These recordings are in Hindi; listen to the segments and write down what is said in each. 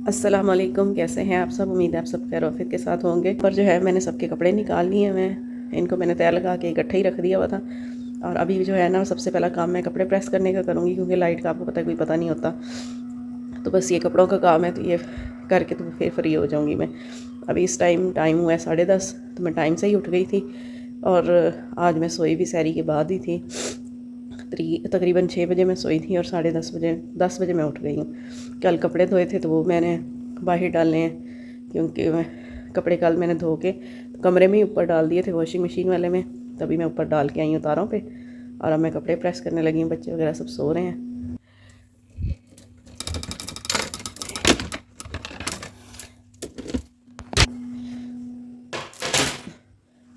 अस्सलाम वालेकुम, कैसे हैं आप सब। उम्मीद है आप सब खैर ऑफिस के साथ होंगे। पर जो है मैंने सबके कपड़े निकाल लिए हैं। इनको मैंने तय लगा के इकट्ठे ही रख दिया हुआ था। और अभी जो है ना सबसे पहला काम मैं कपड़े प्रेस करने का करूँगी, क्योंकि लाइट का आपको पता है कोई पता नहीं होता। तो बस ये कपड़ों का काम है, तो ये करके तो फिर फ्री हो जाऊँगी मैं। अभी इस टाइम हुआ है 10:30, तो मैं टाइम से ही उठ गई थी। और आज मैं सोई भी सहरी के बाद ही थी। तकरीबन 6 बजे मैं सोई थी और 10:30 बजे मैं उठ गई हूँ। कल कपड़े धोए थे तो वो मैंने बाहर डालने हैं, क्योंकि कपड़े कल मैंने धो के तो कमरे में ही ऊपर डाल दिए थे वॉशिंग मशीन वाले में। तभी मैं ऊपर डाल के आई हूँ तारों पे। और अब मैं कपड़े प्रेस करने लगी हूँ। बच्चे वगैरह सब सो रहे हैं।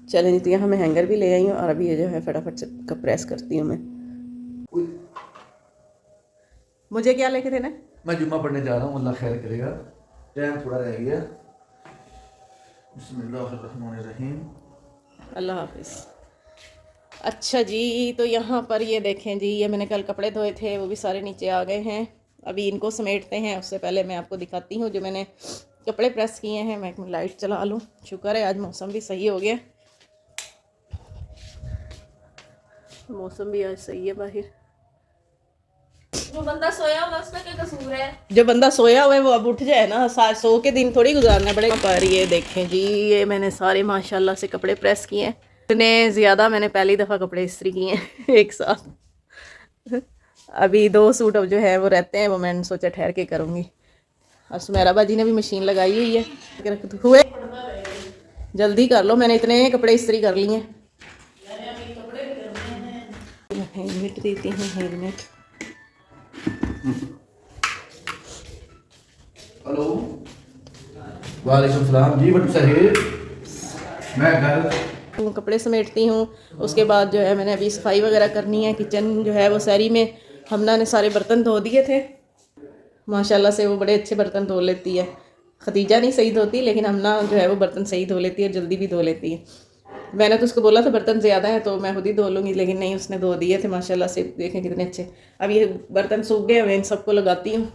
चलें, तो यहाँ मैं हैंगर भी ले आई हूँ और अभी ये जो है फटाफट से कप प्रेस करती हूँ मैं। मुझे क्या लेके देना? मैं जुम्मा पढ़ने जा रहा हूँ, अल्लाह खैर करेगा। टाइम थोड़ा रह गया। बिस्मिल्लाहिर्रहमानिर्रहीम। अल्लाह हाफिज़। अच्छा जी, तो यहाँ पर ये देखें जी, ये मैंने कल कपड़े धोए थे वो भी सारे नीचे आ गए हैं। अभी इनको समेटते हैं। उससे पहले मैं आपको दिखाती हूँ जो मैंने कपड़े प्रेस किए हैं। मैं लाइट चला लूँ, शुक्र है आज मौसम भी सही हो गया। मौसम भी आज सही है बाहर। जो बंदा सोया हुआ उसका क्या कसूर है? जो बंदा सोया हुआ है वो अब उठ जाए ना। सो के दिन थोड़ी गुजारना पड़ेगा। पर ये देखें जी, ये मैंने सारे माशाल्लाह से कपड़े प्रेस किए हैं। इतने ज़्यादा मैंने पहली दफ़ा कपड़े इस्त्री किए हैं एक साथ। अभी 2 सूट अब जो है वो रहते हैं, वो मैंने सोचा ठहर के करूँगी। और सुमेरा बाजी ने भी मशीन लगाई हुई है। हुए जल्दी कर लो, मैंने इतने कपड़े इस्त्री कर लिए हैं। हेलमेट देती हूँ, हेलमेट। हेलो, वालेकुम सलाम जी। बट साहिब, मैं घर कपड़े समेटती हूँ। उसके बाद जो है मैंने अभी सफाई वगैरह करनी है। किचन जो है वो सारी में हमना ने सारे बर्तन धो दिए थे। माशाल्लाह से वो बड़े अच्छे बर्तन धो लेती है। खतीजा नहीं सही धोती, लेकिन हमना जो है वो बर्तन सही धो लेती है और जल्दी भी धो लेती है। मैंने तो उसको बोला था बर्तन ज़्यादा है तो मैं खुद ही धो लूँगी, लेकिन नहीं, उसने धो दिए थे माशाल्लाह से। देखें कितने अच्छे। अब ये बर्तन सूख गए, मैं इन सबको लगाती हूँ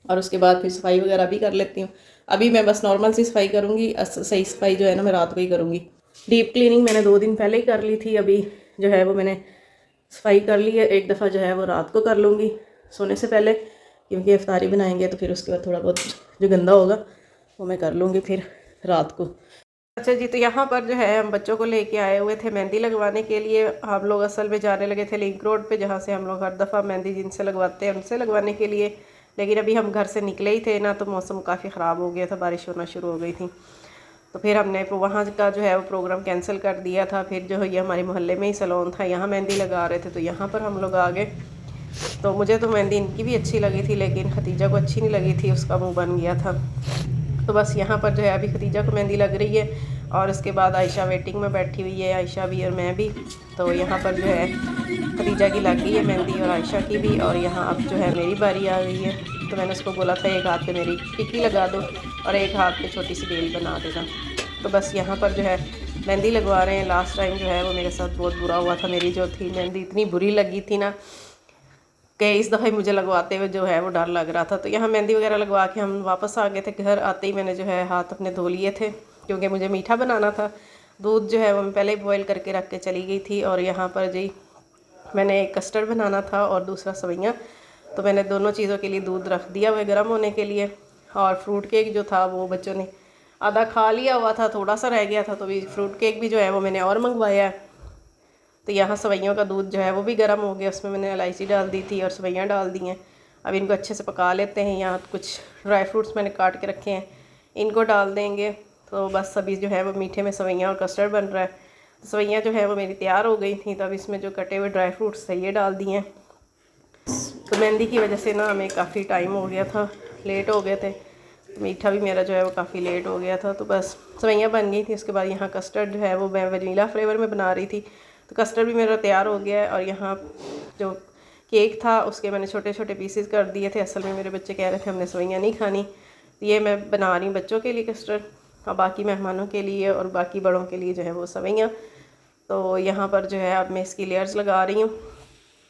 और उसके बाद फिर सफाई वगैरह भी कर लेती हूँ। अभी मैं बस नॉर्मल सी सफाई करूँगी। सही सफाई जो है ना मैं रात को ही करूँगी। डीप क्लीनिंग मैंने 2 दिन पहले ही कर ली थी। अभी जो है वो मैंने सफाई कर ली है। एक दफ़ा जो है वो रात को कर लूँगी सोने से पहले, क्योंकि इफ्तारी बनाएंगे तो फिर उसके बाद थोड़ा बहुत जो गंदा होगा वो मैं कर लूँगी फिर रात को। अच्छा जी, तो यहाँ पर जो है हम बच्चों को लेके आए हुए थे मेहंदी लगवाने के लिए। हम लोग असल में जाने लगे थे लिंक रोड पे, जहाँ से हम लोग हर दफ़ा मेहंदी जिनसे लगवाते हैं उनसे लगवाने के लिए। लेकिन अभी हम घर से निकले ही थे ना, तो मौसम काफ़ी ख़राब हो गया था, बारिश होना शुरू हो गई थी। तो फिर हमने वहाँ का जो है वो प्रोग्राम कैंसिल कर दिया था। फिर जो है ये हमारे मोहल्ले में ही सैलून था, यहाँ मेहंदी लगा रहे थे, तो यहाँ पर हम लोग आ गए। तो मुझे तो मेहंदी इनकी भी अच्छी लगी थी, लेकिन खतीजा को अच्छी नहीं लगी थी, उसका मुँह बन गया था। तो बस यहाँ पर जो है अभी खतीजा को मेहंदी लग रही है और उसके बाद आयशा वेटिंग में बैठी हुई है, आयशा भी और मैं भी। तो यहाँ पर जो है खतीजा की लग गई है मेहंदी और आयशा की भी, और यहाँ अब जो है मेरी बारी आ गई है। तो मैंने उसको बोला था एक हाथ पे मेरी टिक्की लगा दो और एक हाथ पे छोटी सी बेल बना देना। तो बस यहाँ पर जो है मेहंदी लगवा रहे हैं। लास्ट टाइम जो है वो मेरे साथ बहुत बुरा हुआ था। मेरी जो थी मेहंदी इतनी बुरी लगी थी ना कि इस दफ़ा मुझे लगवाते हुए जो है वो डर लग रहा था। तो यहाँ मेहंदी वगैरह लगवा के हम वापस आ गए थे। घर आते ही मैंने जो है हाथ अपने धो लिए थे, क्योंकि मुझे मीठा बनाना था। दूध जो है वो मैं पहले ही बॉयल करके रख के चली गई थी। और यहाँ पर जी मैंने एक कस्टर्ड बनाना था और दूसरा सवैयाँ। तो मैंने दोनों चीज़ों के लिए दूध रख दिया हुआ गर्म होने के लिए। और फ्रूट केक जो था वो बच्चों ने आधा खा लिया हुआ था, थोड़ा सा रह गया था, तो भी फ्रूट केक भी जो है वो मैंने और मंगवाया है। तो यहाँ सवैयों का दूध जो है वो भी गर्म हो गया, उसमें मैंने इलायची डाल दी थी और सवैयाँ डाल दी हैं। अब इनको अच्छे से पका लेते हैं। यहाँ कुछ ड्राई फ्रूट्स मैंने काट के रखे हैं, इनको डाल देंगे। तो बस अभी जो है वो मीठे में सवैयाँ और कस्टर्ड बन रहा है। तो सवैयाँ जो है वो मेरी तैयार हो गई थी, तो अब इसमें जो कटे हुए ड्राई फ्रूट्स थे ये डाल दिए हैं। तो मेहंदी की वजह से ना हमें काफ़ी टाइम हो गया था, लेट हो गए थे। मीठा भी मेरा जो है वो काफ़ी लेट हो गया था। तो बस सवैयाँ बन गई थी। उसके बाद यहाँ कस्टर्ड जो है वो मैं वनीला फ्लेवर में बना रही थी। तो कस्टर्ड भी मेरा तैयार हो गया है। और यहाँ जो केक था उसके मैंने छोटे छोटे पीसेस कर दिए थे। असल में मेरे बच्चे कह रहे थे हमने सवैयाँ नहीं खानी, तो ये मैं बना रही हूँ बच्चों के लिए कस्टर्ड और बाकी मेहमानों के लिए और बाकी बड़ों के लिए जो है वो सवैयाँ। तो यहाँ पर जो है अब मैं इसकी लेयर्स लगा रही हूँ।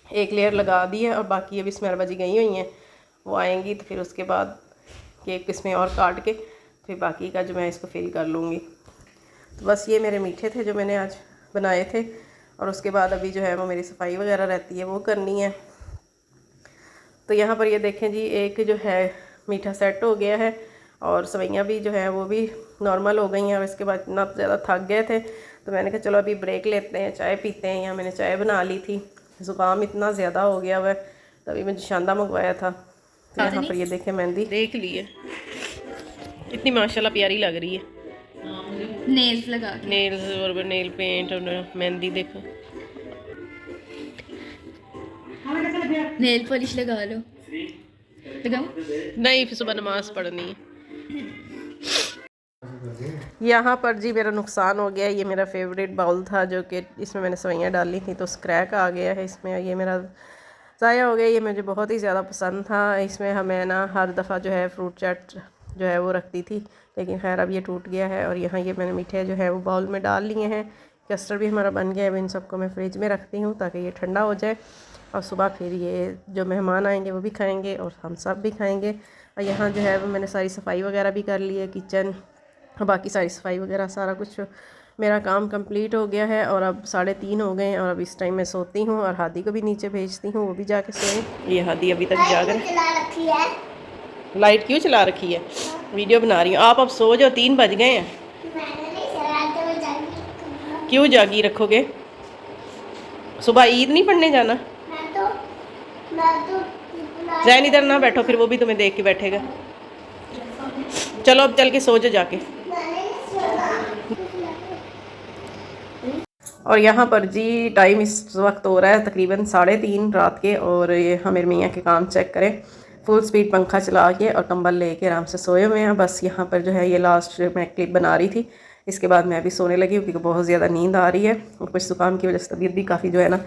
एक लेयर लगा दी है और बाकी अभी स्मेल बजी गई हुई हैं, वो आएंगी तो फिर उसके बाद केक इसमें और काट के फिर बाकी का जो मैं इसको फिल कर लूँगी। तो बस ये मेरे मीठे थे जो मैंने आज बनाए थे, और उसके बाद अभी जो है वो मेरी सफाई वगैरह रहती है वो करनी है। तो यहाँ पर ये देखें जी, एक जो है मीठा सेट हो गया है और सवैयाँ भी जो है वो भी नॉर्मल हो गई हैं। और इसके बाद इतना ज़्यादा थक गए थे तो मैंने कहा चलो अभी ब्रेक लेते हैं, चाय पीते हैं। यहाँ मैंने चाय बना ली थी, ज़ुकाम इतना ज़्यादा हो गया हुआ है, तभी मैं शांदा मंगवाया था। तो यहाँ पर ये देखें मेहंदी देख ली है, इतनी माशाल्लाह प्यारी लग रही है। नेल्स लगा के, नेल्स और नेल पेंट और मेहंदी देखो। नेल पॉलिश लगा लो। लगाऊं? नहीं, फिर सुबह नमाज पढ़नी है। यहाँ पर जी मेरा नुकसान हो गया। ये मेरा फेवरेट बाउल था जो कि इसमें मैंने सवैयाँ डाली थी, तो स्क्रैक आ गया है इसमें। ये मेरा ज़ाया हो गया। ये मुझे बहुत ही ज़्यादा पसंद था। इसमें हमें ना हर दफ़ा जो है फ्रूट चाट जो है वो रखती थी, लेकिन खैर अब ये टूट गया है। और यहाँ ये मैंने मीठे जो है वो बाउल में डाल लिए हैं। कस्टर्ड भी हमारा बन गया है। इन सबको मैं फ्रिज में रखती हूँ ताकि ये ठंडा हो जाए, और सुबह फिर ये जो मेहमान आएंगे वो भी खाएंगे और हम सब भी खाएंगे। और यहाँ जो है वो मैंने सारी सफाई वगैरह भी कर ली है, किचन, बाकी सारी सफाई वगैरह सारा कुछ मेरा काम कंप्लीट हो गया है। और अब 3:30 हो गए हैं और अब इस टाइम मैं सोती हूँ और हादी को भी नीचे भेजती हूँ, वो भी जाके सोए। ये हादी अभी तक जाग रही है। लाइट क्यों चला रखी है? वीडियो बना रही हूँ। आप अब सो जाओ, 3 बज गए हैं। क्यों जागी रखोगे? सुबह ईद नहीं पढ़ने जाना? जैन इधर ना बैठो, फिर वो भी तुम्हें देख के बैठेगा। चलो अब चल के सो जाओ जाके। और यहाँ पर जी टाइम इस वक्त हो रहा है तकरीबन 3:30 रात के, और ये हमें मियाँ के काम चेक करें। फुल स्पीड पंखा चला के और कंबल लेके आराम से सोए हुए हैं। बस यहाँ पर जो है ये लास्ट मैं क्लिप बना रही थी, इसके बाद मैं भी सोने लगी क्योंकि बहुत ज़्यादा नींद आ रही है और कुछ ज़ुकाम की वजह से तबीयत भी काफ़ी जो है ना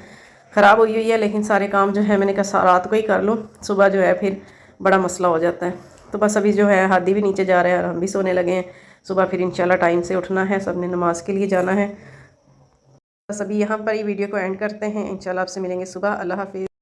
ख़राब हुई है। लेकिन सारे काम जो है मैंने कहा रात को ही कर लो, सुबह जो है फिर बड़ा मसला हो जाता है। तो बस अभी जो है हादी भी नीचे जा रहे हैं और हम भी सोने लगे हैं। सुबह फिर इंशाल्लाह टाइम से उठना है, सब ने नमाज के लिए जाना है। बस अभी यहाँ पर ही वीडियो को एंड करते हैं। इंशाल्लाह आपसे मिलेंगे सुबह। अल्लाह हाफिज़।